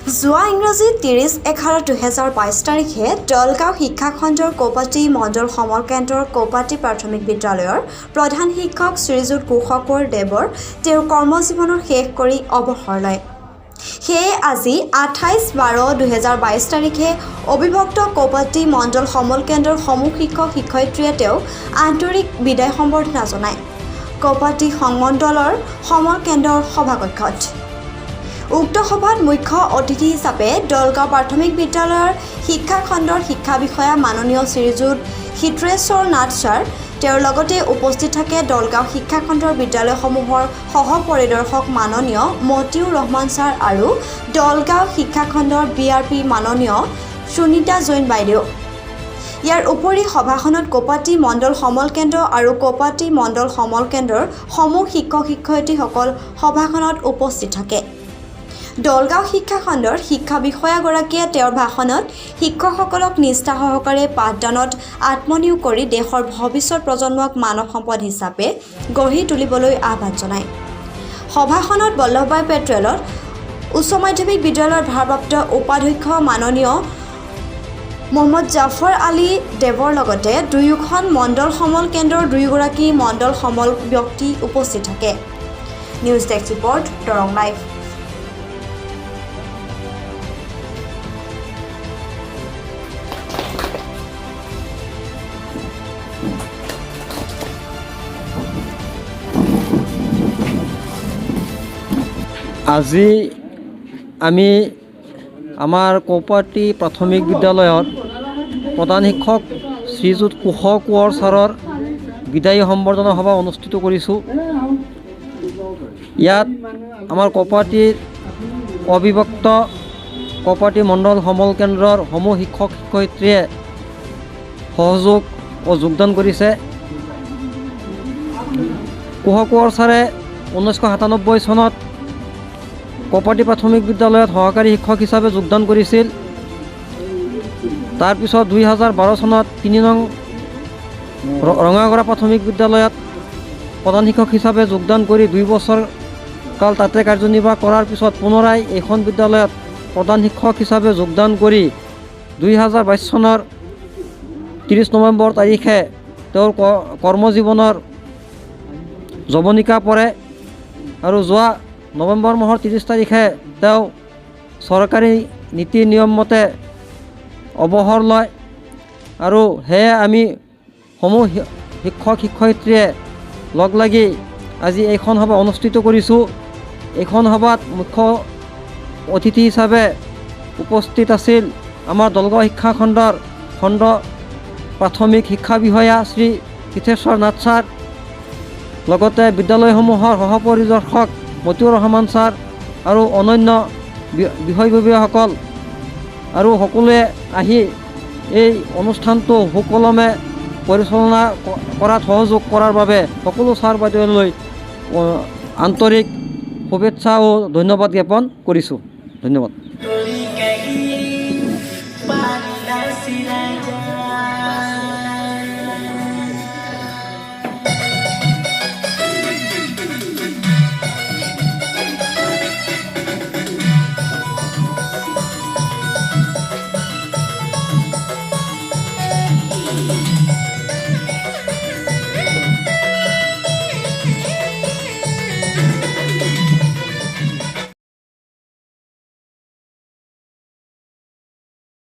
যোৱা ইংৰাজী 30/11/2022 তাৰিখে দলগাঁও শিক্ষাখণ্ডৰ কৌপাটি মণ্ডল সমল কেন্দ্ৰৰ কৌপাটি প্ৰাথমিক বিদ্যালয়ৰ প্ৰধান শিক্ষক শ্ৰীযুত কুশল কোঁৱৰ দেৱৰ তেওঁৰ কৰ্মজীৱনৰ শেষ কৰি অৱসৰ লয়। সেয়ে আজি 28/12/2022 তাৰিখে অবিভক্ত কৌপাটি মণ্ডল সমল কেন্দ্ৰৰ সমূহ শিক্ষক শিক্ষয়িত্ৰীয়ে তেওঁক আন্তৰিক বিদায় সম্বৰ্ধনা জনায় কৌপাটি সংমণ্ডলৰ সমল কেন্দ্ৰৰ সভাকক্ষত। উক্ত সভাত মুখ্য অতিথি হিচাপে দলগাঁও প্ৰাথমিক বিদ্যালয়ৰ শিক্ষাখণ্ডৰ শিক্ষা বিষয়া মাননীয় শ্ৰীযুত হিতেশ্বৰ নাথ ছাৰ, তেওঁৰ লগতে উপস্থিত থাকে দলগাঁও শিক্ষাখণ্ডৰ বিদ্যালয়সমূহৰ সহ পৰিদৰ্শক মাননীয় মতিউৰ ৰহমান ছাৰ আৰু দলগাঁও শিক্ষাখণ্ডৰ BRP মাননীয় সুনীতা জৈন বাইদেউ। ইয়াৰ উপৰি সভাখনত কৌপাটি মণ্ডল সমল কেন্দ্ৰ আৰু কৌপাটি মণ্ডল সমল কেন্দ্ৰৰ সমূহ শিক্ষক শিক্ষয়িত্ৰীসকল সভাখনত উপস্থিত থাকে। দলগাঁও শিক্ষাখণ্ডৰ শিক্ষা বিষয়াগৰাকীয়ে তেওঁৰ ভাষণত শিক্ষকসকলক নিষ্ঠা সহকাৰে পাঠদানত আত্মনিয়োগ কৰি দেশৰ ভৱিষ্যত প্ৰজন্মক মানৱ সম্পদ হিচাপে গঢ়ি তুলিবলৈ আহ্বান জনায়। সভাখনত বল্লভভাই পেট্ৰলত উচ্চ মাধ্যমিক বিদ্যালয়ৰ ভাৰপ্ৰাপ্ত উপাধ্যক্ষ মাননীয় মহম্মদ জাফৰ আলী দেৱৰ লগতে দুয়োখন মণ্ডল সমল কেন্দ্ৰৰ দুয়োগৰাকী মণ্ডল সমল ব্যক্তি উপস্থিত থাকে। News desk report, Darrang live. আজি আমি আমাৰ কৌপাটি প্ৰাথমিক বিদ্যালয়ৰ প্ৰধান শিক্ষক শ্ৰীযুত কুশল কোঁৱৰ ছাৰৰ বিদায়ী সম্বৰ্ধনা সভা অনুষ্ঠিত কৰিছোঁ। ইয়াত আমাৰ কৌপাটিৰ অবিভক্ত কৌপাটি মণ্ডল সমল কেন্দ্ৰৰ সমূহ শিক্ষক শিক্ষয়িত্ৰীয়ে সহযোগ ও যোগদান কৰিছে। কুশল কোঁৱৰ ছাৰে 1997 চনত কৌপাটি প্ৰাথমিক বিদ্যালয়ত সহকাৰী শিক্ষক হিচাপে যোগদান কৰিছিল। তাৰপিছত 2012 চনত 3 নং ৰঙাগড়া প্ৰাথমিক বিদ্যালয়ত প্ৰধান শিক্ষক হিচাপে যোগদান কৰি 2 বছৰ কাল তাতে কাৰ্যনিৰ্বাহ কৰাৰ পিছত পুনৰাই এইখন বিদ্যালয়ত প্ৰধান শিক্ষক হিচাপে যোগদান কৰি 2022 চনৰ 30 নৱেম্বৰ তাৰিখে তেওঁৰ কৰ্মজীৱনৰ যৱনিকা পৰে আৰু যোৱা নৱেম্বৰ মাহৰ 30 তাৰিখে তেওঁ চৰকাৰী নীতি নিয়ম মতে অৱসৰ লয় আৰু সেয়ে আমি সমূহ শিক্ষক শিক্ষয়িত্ৰীয়ে লগ লাগি আজি এইখন সভা অনুষ্ঠিত কৰিছোঁ। এইখন সভাত মুখ্য অতিথি হিচাপে উপস্থিত আছিল আমাৰ দলগাঁও শিক্ষাখণ্ডৰ খণ্ড প্ৰাথমিক শিক্ষা বিষয়া শ্ৰী হিতেশ্বৰ নাথ ছাৰ, লগতে বিদ্যালয়সমূহৰ সহ পৰিদৰ্শক মতিউৰ ৰহমান ছাৰ আৰু অন্যান্য বিষয়ববীয়াসকল আৰু সকলোৱে আহি এই অনুষ্ঠানটো সুকলমে পৰিচালনা কৰাত সহযোগ কৰাৰ বাবে সকলো ছাৰ বাইদেউলৈ আন্তৰিক শুভেচ্ছা ও ধন্যবাদ জ্ঞাপন কৰিছোঁ। ধন্যবাদ।